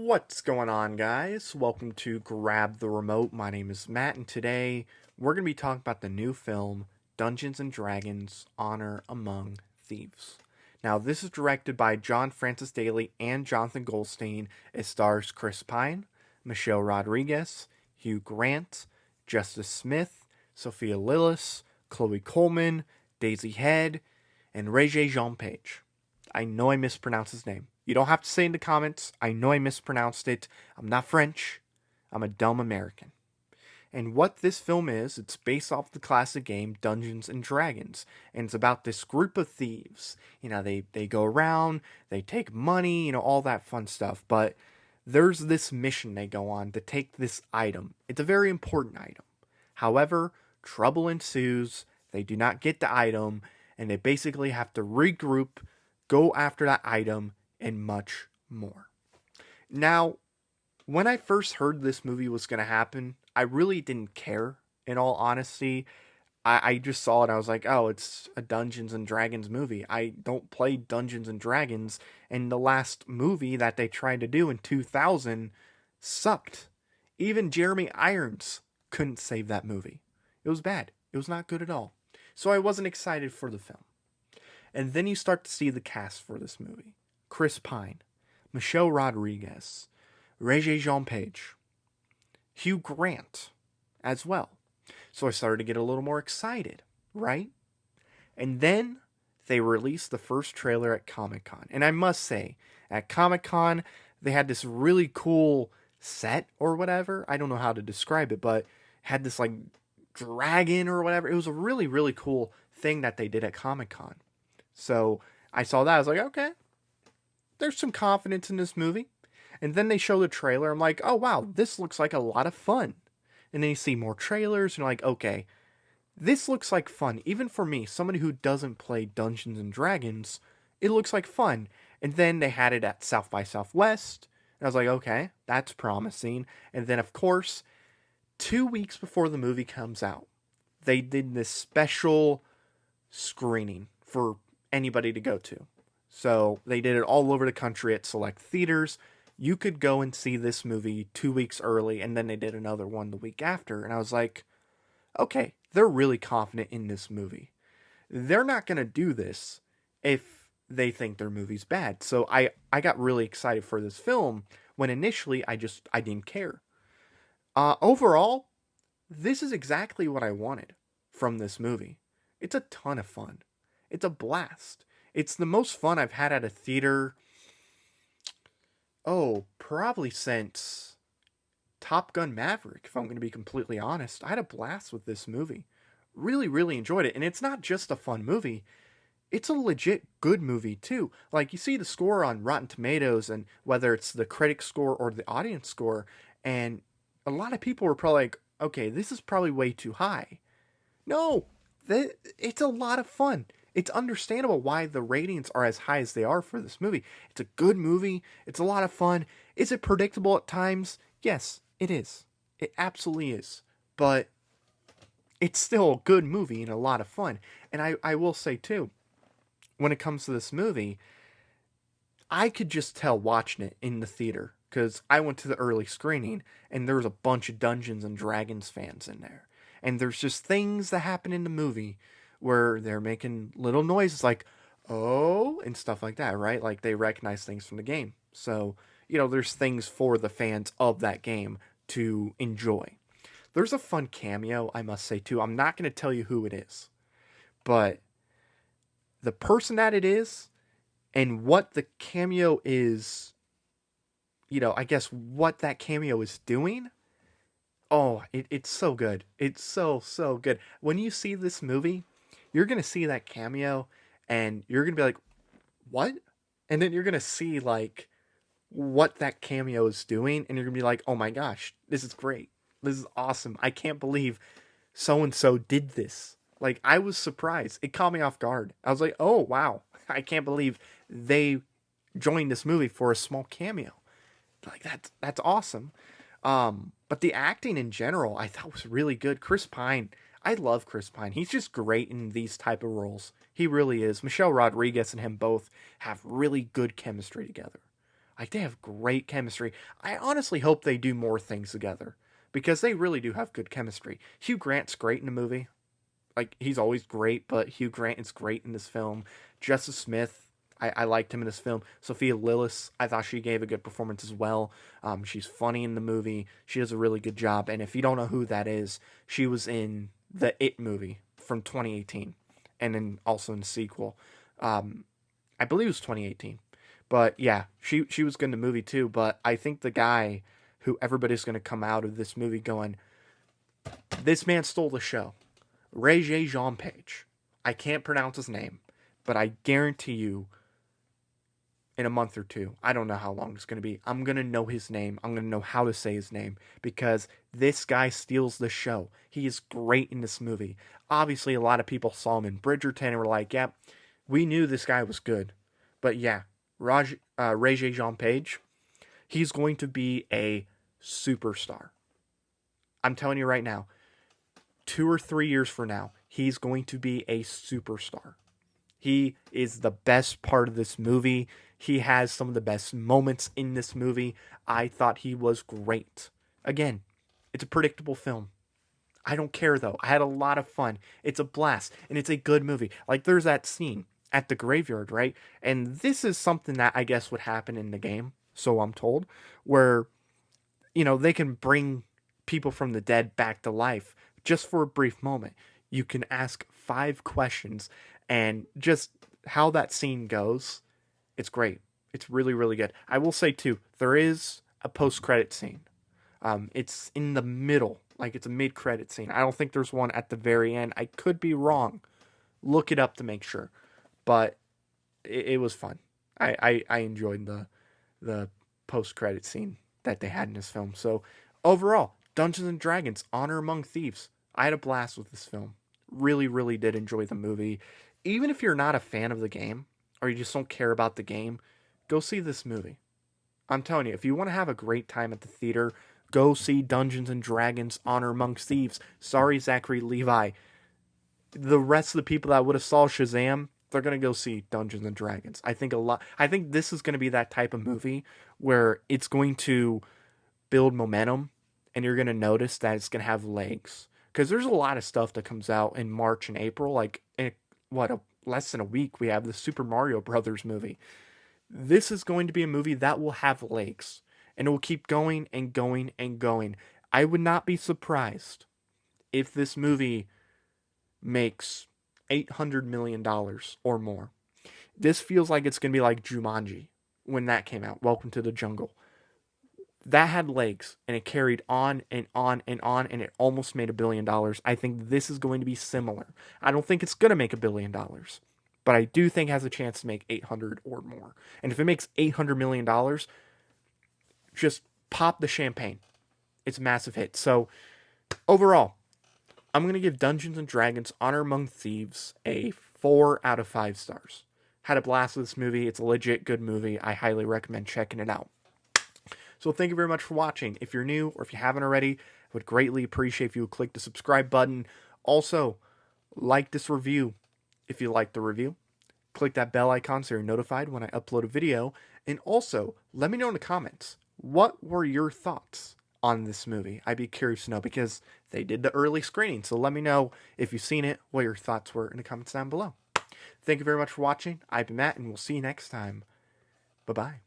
What's going on, guys? Welcome to Grab the Remote. My name is Matt, and today we're going to be talking about the new film, Dungeons and Dragons Honor Among Thieves. Now, this is directed by John Francis Daly and Jonathan Goldstein. It stars Chris Pine, Michelle Rodriguez, Hugh Grant, Justice Smith, Sophia Lillis, Chloe Coleman, Daisy Head, and Regé Jean Page. I know I mispronounced his name. You don't have to say in the comments, I know I mispronounced it. I'm not French. I'm a dumb American. And what this film is, it's based off the classic game Dungeons and Dragons. And it's about this group of thieves. They go around, they take money, all that fun stuff. But there's this mission they go on to take this item. It's a very important item. However, trouble ensues. They do not get the item, and they basically have to regroup, go after that item, and much more. Now, when I first heard this movie was going to happen, I really didn't care, in all honesty. I just saw it, I was like, oh, it's a Dungeons and Dragons movie. I don't play Dungeons and Dragons, and the last movie that they tried to do in 2000 sucked. Even Jeremy Irons couldn't save that movie. It was bad. It was not good at all. So I wasn't excited for the film. And then you start to see the cast for this movie. Chris Pine, Michelle Rodriguez, Regé Jean Page, Hugh Grant as well. So I started to get a little more excited, right? And then they released the first trailer at Comic-Con. And I must say, at Comic-Con, they had this really cool set or whatever. I don't know how to describe it, but had this like dragon or whatever. It was a really, really cool thing that they did at Comic-Con. So I saw that. I was like, okay, there's some confidence in this movie. And then they show the trailer. I'm like, oh, wow, this looks like a lot of fun. And then you see more trailers, and you're like, okay, this looks like fun. Even for me, somebody who doesn't play Dungeons and Dragons, it looks like fun. And then they had it at South by Southwest. And I was like, okay, that's promising. And then, of course, 2 weeks before the movie comes out, they did this special screening for anybody to go to. So they did it all over the country at select theaters. You could go and see this movie 2 weeks early, and then they did another one the week after. And I was like, okay, they're really confident in this movie. They're not going to do this if they think their movie's bad. So I got really excited for this film when initially I didn't care. Overall, this is exactly what I wanted from this movie. It's a ton of fun. It's a blast. It's the most fun I've had at a theater, probably since Top Gun Maverick, if I'm going to be completely honest. I had a blast with this movie. Really, really enjoyed it. And it's not just a fun movie. It's a legit good movie, too. Like, you see the score on Rotten Tomatoes, and whether it's the critic score or the audience score, and a lot of people were probably like, okay, this is probably way too high. No, it's a lot of fun. It's understandable why the ratings are as high as they are for this movie. It's a good movie. It's a lot of fun. Is it predictable at times? Yes, it is. It absolutely is. But it's still a good movie and a lot of fun. And I will say, too, when it comes to this movie, I could just tell watching it in the theater, because I went to the early screening, and there was a bunch of Dungeons and Dragons fans in there. And there's just things that happen in the movie where they're making little noises like, oh, and stuff like that, right? Like they recognize things from the game. So, there's things for the fans of that game to enjoy. There's a fun cameo, I must say, too. I'm not going to tell you who it is, but the person that it is and what the cameo is, I guess what that cameo is doing. Oh, it's so good. It's so, so good. When you see this movie, you're going to see that cameo, and you're going to be like, what? And then you're going to see, like, what that cameo is doing, and you're going to be like, oh my gosh, this is great. This is awesome. I can't believe so-and-so did this. Like, I was surprised. It caught me off guard. I was like, oh, wow. I can't believe they joined this movie for a small cameo. Like, that's awesome. But the acting in general, I thought was really good. Chris Pine, I love Chris Pine. He's just great in these type of roles. He really is. Michelle Rodriguez and him both have really good chemistry together. Like, they have great chemistry. I honestly hope they do more things together because they really do have good chemistry. Hugh Grant's great in the movie. Like, he's always great, but Hugh Grant is great in this film. Justice Smith, I liked him in this film. Sophia Lillis, I thought she gave a good performance as well. She's funny in the movie. She does a really good job. And if you don't know who that is, she was in the It movie from 2018, and then also in the sequel. I believe it was 2018. But yeah, she was good in the movie too. But I think the guy who everybody's going to come out of this movie going, this man stole the show. Regé Jean Page. I can't pronounce his name, but I guarantee you in a month or two, I don't know how long it's going to be, I'm going to know his name. I'm going to know how to say his name because this guy steals the show. He is great in this movie. Obviously, a lot of people saw him in Bridgerton and were like, yeah, we knew this guy was good. But yeah, Regé Jean Page, he's going to be a superstar. I'm telling you right now, 2 or 3 years from now, he's going to be a superstar. He is the best part of this movie. He has some of the best moments in this movie. I thought he was great. Again, it's a predictable film. I don't care though. I had a lot of fun. It's a blast and it's a good movie. Like, there's that scene at the graveyard, right? And this is something that I guess would happen in the game, so I'm told, where they can bring people from the dead back to life just for a brief moment. You can ask 5 questions, and just how that scene goes, it's great. It's really, really good. I will say, too, there is a post-credit scene. It's in the middle, like it's a mid-credit scene. I don't think there's one at the very end. I could be wrong. Look it up to make sure. But it was fun. I enjoyed the post-credit scene that they had in this film. So overall, Dungeons and Dragons: Honor Among Thieves. I had a blast with this film. Really, really did enjoy the movie. Even if you're not a fan of the game or you just don't care about the game, go see this movie. I'm telling you, if you want to have a great time at the theater, go see Dungeons and Dragons: Honor Among Thieves. Sorry, Zachary Levi. The rest of the people that would have saw Shazam, they're gonna go see Dungeons and Dragons. I think this is gonna be that type of movie where it's going to build momentum, and you're gonna notice that it's gonna have legs. Because there's a lot of stuff that comes out in March and April. Like, less than a week, we have the Super Mario Brothers movie. This is going to be a movie that will have legs, and it will keep going and going and going. I would not be surprised if this movie makes $800 million or more. This feels like it's going to be like Jumanji when that came out. Welcome to the Jungle. That had legs and it carried on and on and on, and it almost made $1 billion. I think this is going to be similar. I don't think it's going to make $1 billion, but I do think it has a chance to make 800 or more. And if it makes $800 million, just pop the champagne. It's a massive hit. So overall, I'm going to give Dungeons and Dragons: Honor Among Thieves a 4 out of 5 stars. Had a blast with this movie. It's a legit good movie. I highly recommend checking it out. So thank you very much for watching. If you're new or if you haven't already, I would greatly appreciate if you would click the subscribe button. Also, like this review if you like the review. Click that bell icon so you're notified when I upload a video. And also, let me know in the comments, what were your thoughts on this movie? I'd be curious to know because they did the early screening. So let me know if you've seen it, what your thoughts were in the comments down below. Thank you very much for watching. I've been Matt, and we'll see you next time. Bye-bye.